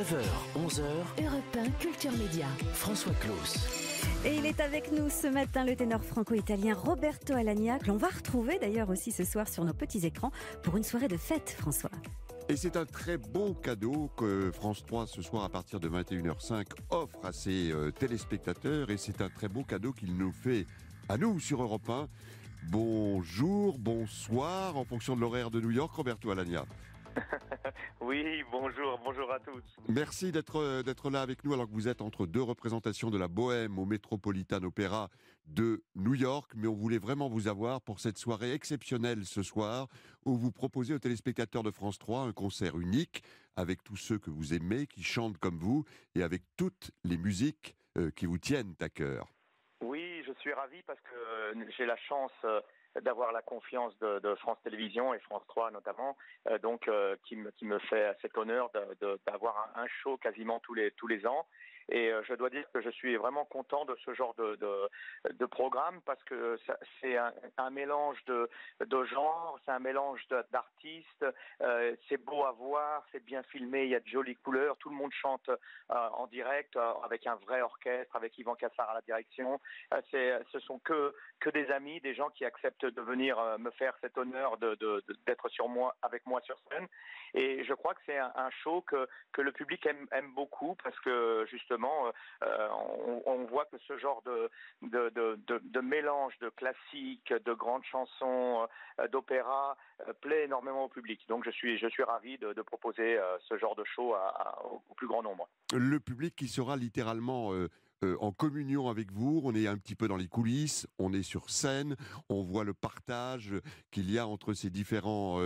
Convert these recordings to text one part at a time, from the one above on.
9h, 11h, Europe 1 Culture Média. François Claus. Et il est avec nous ce matin, le ténor franco-italien Roberto Alagna, que l'on va retrouver d'ailleurs aussi ce soir sur nos petits écrans pour une soirée de fête, François. Et c'est un très beau cadeau que France 3 ce soir à partir de 21h05 offre à ses téléspectateurs, et c'est un très beau cadeau qu'il nous fait à nous sur Europe 1. Bonjour, bonsoir, en fonction de l'horaire de New York, Roberto Alagna. Oui, bonjour à tous. Merci d'être là avec nous alors que vous êtes entre deux représentations de la bohème au Metropolitan Opera de New York. Mais on voulait vraiment vous avoir pour cette soirée exceptionnelle ce soir où vous proposez aux téléspectateurs de France 3 un concert unique avec tous ceux que vous aimez, qui chantent comme vous et avec toutes les musiques qui vous tiennent à cœur. Oui, je suis ravi parce que j'ai la chance d'avoir la confiance de France Télévisions et France 3 notamment, qui me fait cet honneur d'avoir un show quasiment tous les ans. Et je dois dire que je suis vraiment content de ce genre de programme parce que c'est un mélange de genres, c'est un mélange d'artistes, c'est beau à voir, c'est bien filmé, il y a de jolies couleurs, tout le monde chante en direct avec un vrai orchestre, avec Yvan Cassar à la direction. Ce sont que des amis, des gens qui acceptent de venir me faire cet honneur d'être avec moi sur scène. Et je crois que c'est un show que le public aime beaucoup parce que justement on voit que ce genre de mélange de classiques, de grandes chansons, d'opéra plaît énormément au public. Donc je suis ravi de proposer ce genre de show au plus grand nombre. Le public qui sera littéralement en communion avec vous, on est un petit peu dans les coulisses, on est sur scène, on voit le partage qu'il y a entre ces différents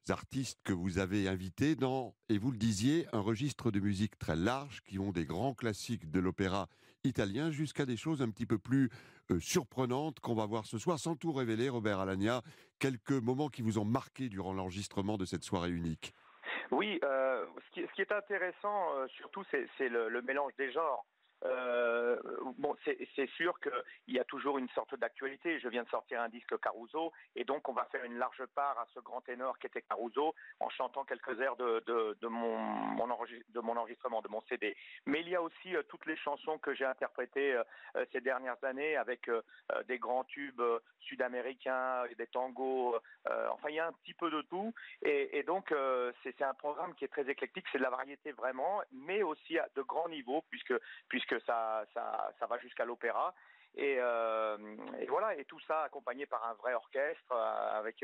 artistes que vous avez invités dans, et vous le disiez, un registre de musique très large qui vont des grands classiques de l'opéra italien jusqu'à des choses un petit peu plus surprenantes qu'on va voir ce soir. Sans tout révéler, Robert Alagna, quelques moments qui vous ont marqué durant l'enregistrement de cette soirée unique. Oui, ce qui est intéressant surtout, c'est le mélange des genres. C'est sûr qu'il y a toujours une sorte d'actualité. Je viens de sortir un disque Caruso et donc on va faire une large part à ce grand ténor qui était Caruso en chantant quelques airs de mon enregistrement, de mon CD. Mais il y a aussi toutes les chansons que j'ai interprétées ces dernières années avec des grands tubes sud-américains, des tangos, enfin il y a un petit peu de tout et donc c'est un programme qui est très éclectique, c'est de la variété vraiment, mais aussi à de grands niveaux puisque ça va jusqu'à l'opéra et voilà, et tout ça accompagné par un vrai orchestre avec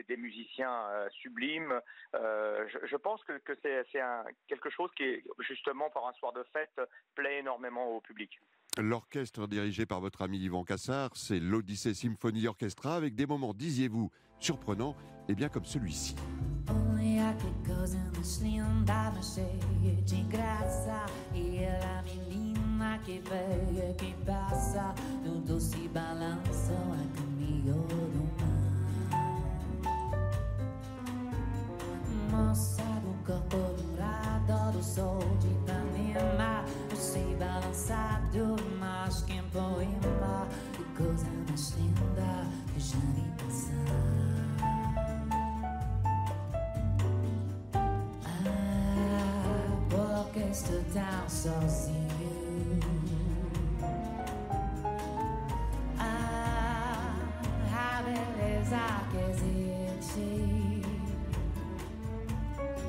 des musiciens sublimes. Je pense que c'est quelque chose qui, justement, pour un soir de fête, plaît énormément au public. L'orchestre dirigé par votre ami Yvan Cassar, c'est l'Odyssée Symphony Orchestra avec des moments, disiez-vous, surprenants, et bien comme celui-ci. Que veio que passa no doce balanço a caminho do mar. Moça do corpo dourado do sol de Ipanema, você balançado mais que em poema, que coisa mais linda que já vi passar. Porque estou tão sozinho.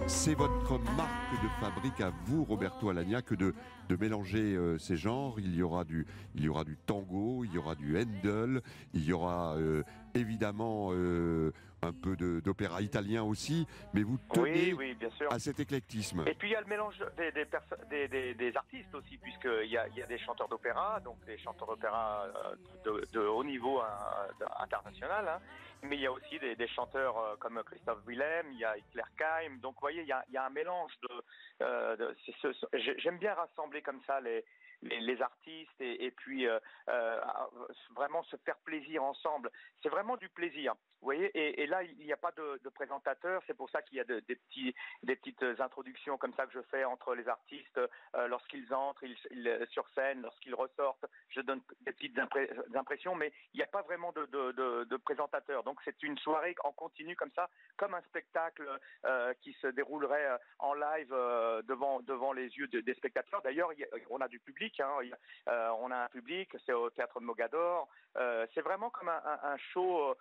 C'est votre marque de fabrique à vous, Roberto Alagna, que de mélanger ces genres. Il y aura du tango, il y aura du Handel, il y aura évidemment un peu d'opéra italien aussi, mais vous tenez oui, bien sûr, à cet éclectisme. Et puis il y a le mélange des artistes aussi, puisqu'il y a des chanteurs d'opéra, donc des chanteurs d'opéra de haut niveau international, hein. Mais il y a aussi des chanteurs comme Christophe Willem, il y a Hitler Keim, donc vous voyez, il y a un mélange j'aime bien rassembler comme ça les artistes et puis vraiment se faire plaisir ensemble. C'est vraiment du plaisir. Vous voyez, et là il n'y a pas de présentateur, c'est pour ça qu'il y a des petites introductions comme ça que je fais entre les artistes lorsqu'ils entrent sur scène, lorsqu'ils ressortent. Je donne des petites impressions, mais il n'y a pas vraiment de présentateur. Donc c'est une soirée en continu comme ça, comme un spectacle qui se déroulerait en live devant les yeux des spectateurs. D'ailleurs, on a du public, hein, on a un public, c'est au Théâtre Mogador. C'est vraiment comme un show,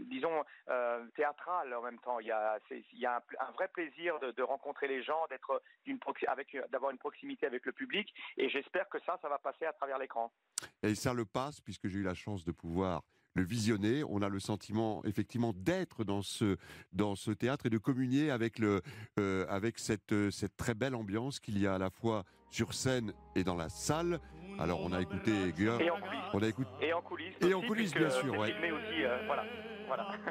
disons, théâtral en même temps. Il y a un vrai plaisir de rencontrer les gens, d'avoir une proximité avec le public, et j'espère que ça va passer à travers l'écran. Et ça le passe, puisque j'ai eu la chance de pouvoir le visionner. On a le sentiment, effectivement, d'être dans ce théâtre et de communier avec cette très belle ambiance qu'il y a à la fois sur scène et dans la salle. Alors, on a écouté Girl. Et en coulisses. Et en coulisses, bien sûr, ouais. Filmé aussi, voilà.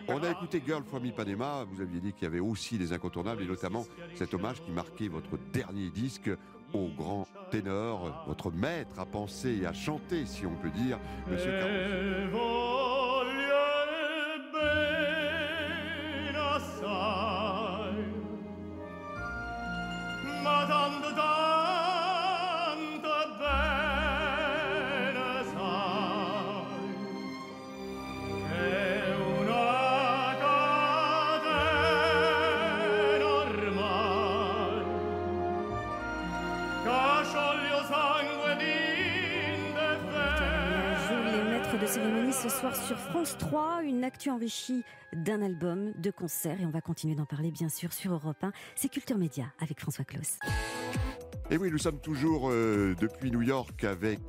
On a écouté Girl from Ipanema. Vous aviez dit qu'il y avait aussi des incontournables, et notamment cet hommage qui marquait votre dernier disque au grand ténor, votre maître à penser et à chanter, si on peut dire, Monsieur Caruso. De cérémonie ce soir sur France 3, une actu enrichie d'un album, de concerts, et on va continuer d'en parler bien sûr sur Europe 1. C'est Culture Média avec François Claus. Et oui, nous sommes toujours depuis New York avec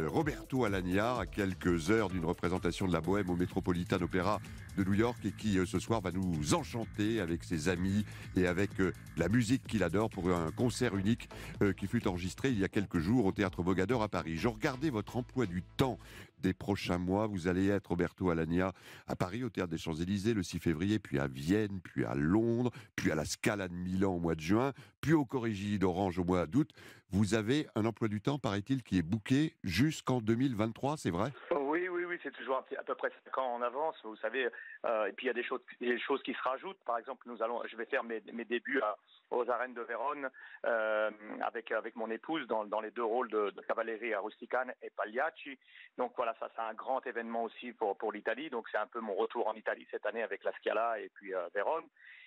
Roberto Alagna, à quelques heures d'une représentation de la Bohème au Metropolitan Opera de New York, et qui ce soir va nous enchanter avec ses amis et avec la musique qu'il adore pour un concert unique qui fut enregistré il y a quelques jours au Théâtre Mogador à Paris. Je regardais votre emploi du temps des prochains mois. Vous allez être, Roberto Alagna, à Paris au Théâtre des Champs-Élysées le 6 février, puis à Vienne, puis à Londres, puis à la Scala de Milan au mois de juin, puis au Corrigi d'Orange au mois d'août. Vous avez un emploi du temps, paraît-il, qui est booké jusqu'en 2023, c'est vrai ? Oui, c'est toujours à peu près 5 ans en avance, vous savez. Et puis il y a des choses qui se rajoutent. Par exemple, je vais faire mes débuts aux arènes de Vérone avec mon épouse dans les deux rôles de Cavalleria Rusticane et Pagliacci. Donc voilà, ça c'est un grand événement aussi pour l'Italie. Donc c'est un peu mon retour en Italie cette année avec la Scala et puis Vérone.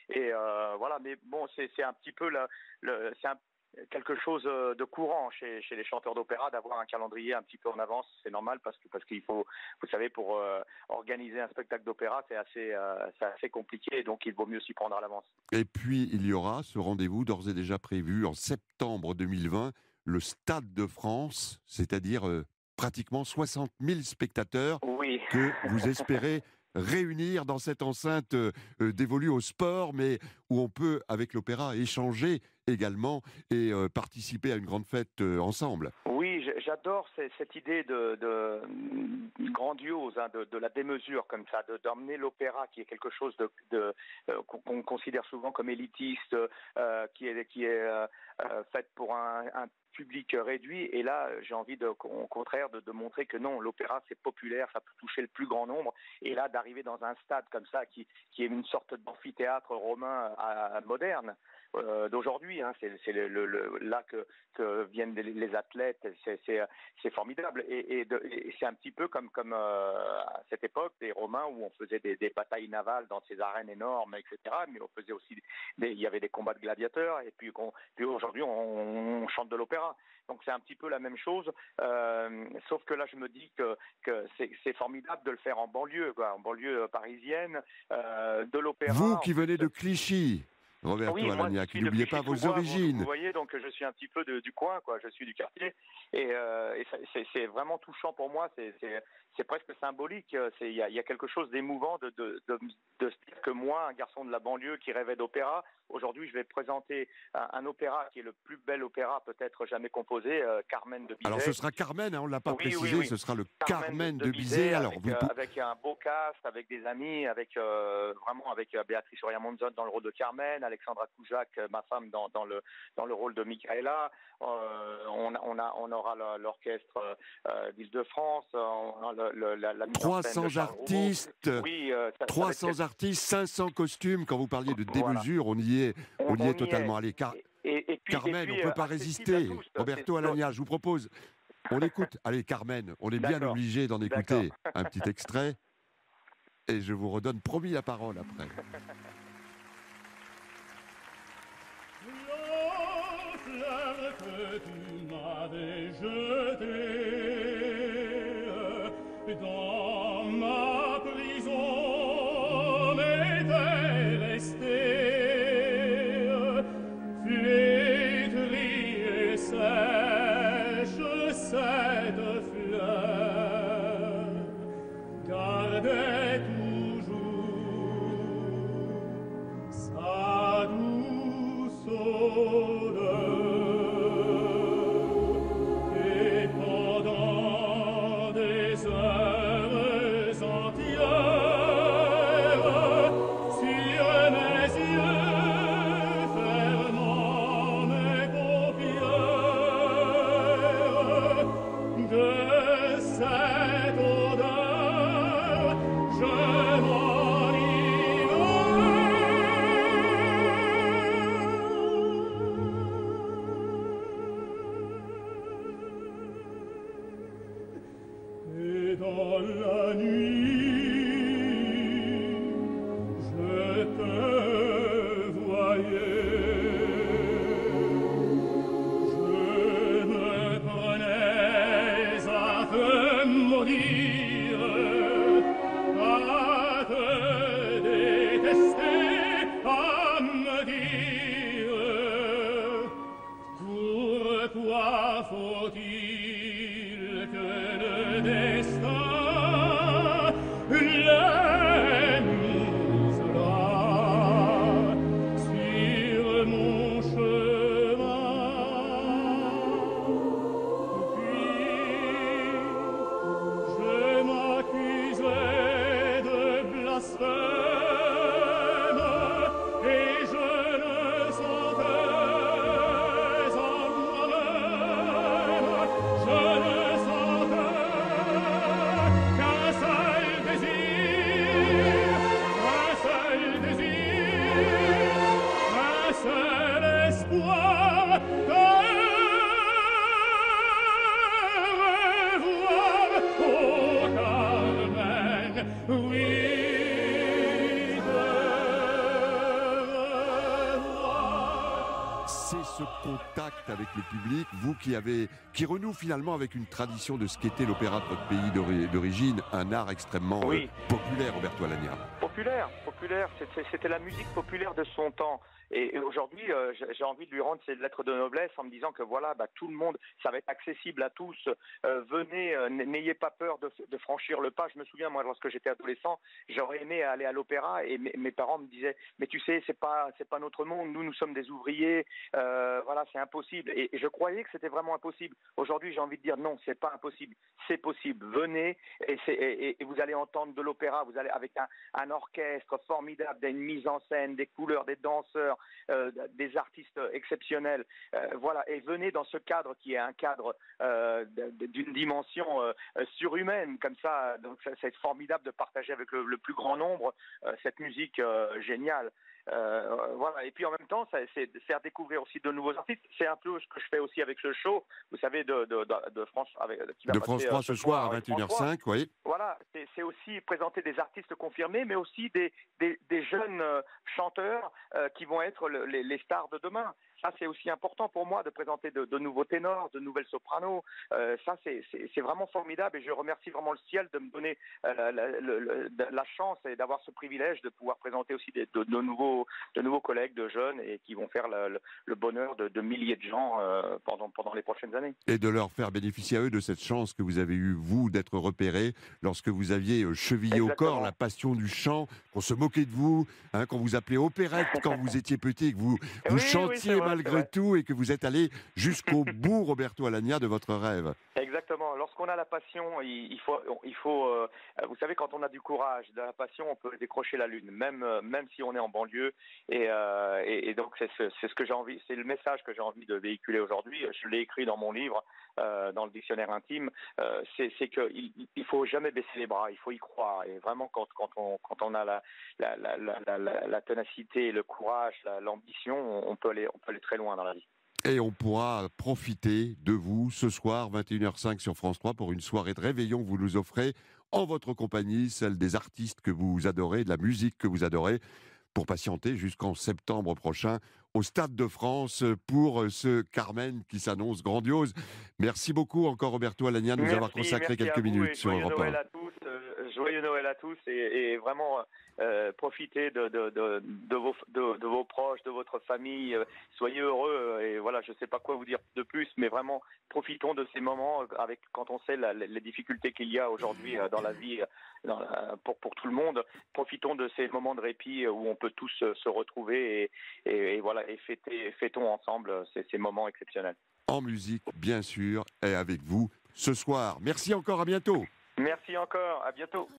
Et voilà, mais bon, c'est un petit peu quelque chose de courant chez les chanteurs d'opéra d'avoir un calendrier un petit peu en avance. C'est normal parce qu'il faut, vous savez, pour organiser un spectacle d'opéra, c'est assez compliqué, donc il vaut mieux s'y prendre à l'avance. Et puis il y aura ce rendez-vous d'ores et déjà prévu en septembre 2020, le Stade de France, c'est-à-dire pratiquement 60 000 spectateurs que vous espérez réunir dans cette enceinte dévolue au sport, mais où on peut, avec l'opéra, échanger également et participer à une grande fête ensemble. Oui, j'adore cette idée de grandiose, hein, de la démesure comme ça, d'emmener l'opéra, qui est quelque chose qu'on considère souvent comme élitiste, qui est faite pour un public réduit, et là j'ai envie au contraire de montrer que non, l'opéra c'est populaire, ça peut toucher le plus grand nombre, et là d'arriver dans un stade comme ça qui est une sorte d'amphithéâtre romain moderne d'aujourd'hui, hein, c'est là que viennent les athlètes, c'est formidable, et c'est un petit peu comme à cette époque des Romains où on faisait des batailles navales dans ces arènes énormes, etc. Mais on faisait aussi il y avait des combats de gladiateurs, et puis aujourd'hui on chante de l'opéra. Donc c'est un petit peu la même chose, sauf que là je me dis que c'est formidable de le faire en banlieue parisienne, de l'opéra. Vous qui venez de Clichy, Roberto Alagna, qui n'oubliez pas vos origines. Vous voyez, donc je suis un petit peu du coin, quoi. Je suis du quartier, et c'est vraiment touchant pour moi. C'est presque symbolique. Il y a quelque chose d'émouvant de se dire que moi, un garçon de la banlieue qui rêvait d'opéra, aujourd'hui je vais présenter un opéra qui est le plus bel opéra peut-être jamais composé, Carmen de Bizet. Alors ce sera Carmen, hein, on ne l'a pas précisé, oui. Ce sera le Carmen de Bizet. Alors, avec un beau cast, avec des amis, avec Béatrice Oria-Monzon dans le rôle de Carmen, Alexandra Koujak, ma femme, dans le rôle de Michaela. On aura l'orchestre d'Île-de-France, la mise en scène de 300 Charles artistes, Roubaud. Oui, ça 300 artistes, 500 costumes. Quand vous parliez de démesure, on y est, on y est totalement allé. Et puis, Carmen, on ne peut pas accessible à résister. tous. Roberto Alagna, je vous propose, on écoute. Allez, Carmen, on est bien D'accord. obligé d'en écouter un petit extrait. Et je vous redonne promis la parole après. La fleur que tu m'avais jetée dans ma prison m'était restée flétrie et sèche cette fleur gardait toujours sa douce odeur et pendant des heures entières sur mes yeux fermant mes paupières de cette odeur je et dans la nuit, je te voyais. Je me prenais à te maudire, à te détester, à me dire pourquoi faut-il que le destin l'ait mise là sur mon chemin. Puis je m'accusais de blasphème et je ne sentais en moi-même, je ne sentais qu'un seul espoir de revoir, oh Carmen, oui, de revoir. C'est ce contact avec le public, vous qui renoue finalement avec une tradition de ce qu'était l'opéra de votre pays d'origine, un art extrêmement Oui. populaire, Roberto Alagna. Populaire. C'était la musique populaire de son temps. Et aujourd'hui, j'ai envie de lui rendre ses lettres de noblesse en me disant que voilà, tout le monde, ça va être accessible à tous. Venez, n'ayez pas peur de franchir le pas. Je me souviens, moi, lorsque j'étais adolescent, j'aurais aimé aller à l'opéra et mes parents me disaient, mais tu sais, c'est pas notre monde. Nous sommes des ouvriers. Voilà, c'est impossible. Et je croyais que c'était vraiment impossible. Aujourd'hui, j'ai envie de dire non, c'est pas impossible. C'est possible. Venez et vous allez entendre de l'opéra. Vous allez avec un orchestre formidable, une mise en scène, des couleurs, des danseurs, des artistes exceptionnels. Voilà, et venez dans ce cadre qui est un cadre d'une dimension surhumaine, comme ça. Donc c'est formidable de partager avec le plus grand nombre cette musique géniale. Voilà, et puis en même temps, c'est faire découvrir aussi de nouveaux artistes. C'est un peu ce que je fais aussi avec le show, vous savez, de France, qui va De passer, France 3 ce soir à avec France 3. 21h05, oui. Voilà, c'est aussi présenter des artistes confirmés, mais aussi des jeunes chanteurs qui vont être les stars de demain. Ça, c'est aussi important pour moi de présenter de nouveaux ténors, de nouvelles sopranos. Ça, c'est vraiment formidable et je remercie vraiment le ciel de me donner la chance et d'avoir ce privilège de pouvoir présenter aussi de nouveaux collègues, de jeunes et qui vont faire le bonheur de milliers de gens pendant les prochaines années. Et de leur faire bénéficier à eux de cette chance que vous avez eue, vous, d'être repéré lorsque vous aviez chevillé au corps la passion du chant, qu'on se moquait de vous, qu'on vous appelait opérette quand vous étiez petit, que vous chantiez malgré tout et que vous êtes allé jusqu'au bout, Roberto Alagna, de votre rêve. Exactement. Exactement. Lorsqu'on a la passion, il faut, vous savez, quand on a du courage, de la passion, on peut décrocher la lune, même si on est en banlieue. Et donc c'est ce que j'ai envie, c'est le message que j'ai envie de véhiculer aujourd'hui. Je l'ai écrit dans mon livre, dans le dictionnaire intime. C'est qu'il faut jamais baisser les bras, il faut y croire. Et vraiment, quand on a la ténacité, le courage, l'ambition, on peut aller très loin dans la vie. Et on pourra profiter de vous ce soir, 21h05 sur France 3, pour une soirée de réveillon que vous nous offrez en votre compagnie, celle des artistes que vous adorez, de la musique que vous adorez, pour patienter jusqu'en septembre prochain au Stade de France pour ce Carmen qui s'annonce grandiose. Merci beaucoup encore Roberto Alagna de nous avoir consacré quelques minutes sur Europe 1. Joyeux Noël à tous et vraiment profitez de vos proches, de votre famille. Soyez heureux et voilà, je ne sais pas quoi vous dire de plus, mais vraiment profitons de ces moments quand on sait les difficultés qu'il y a aujourd'hui dans la vie pour tout le monde. Profitons de ces moments de répit où on peut tous se retrouver et voilà, et fêtons ensemble ces moments exceptionnels. En musique, bien sûr, et avec vous ce soir. Merci encore, à bientôt. Merci encore, à bientôt.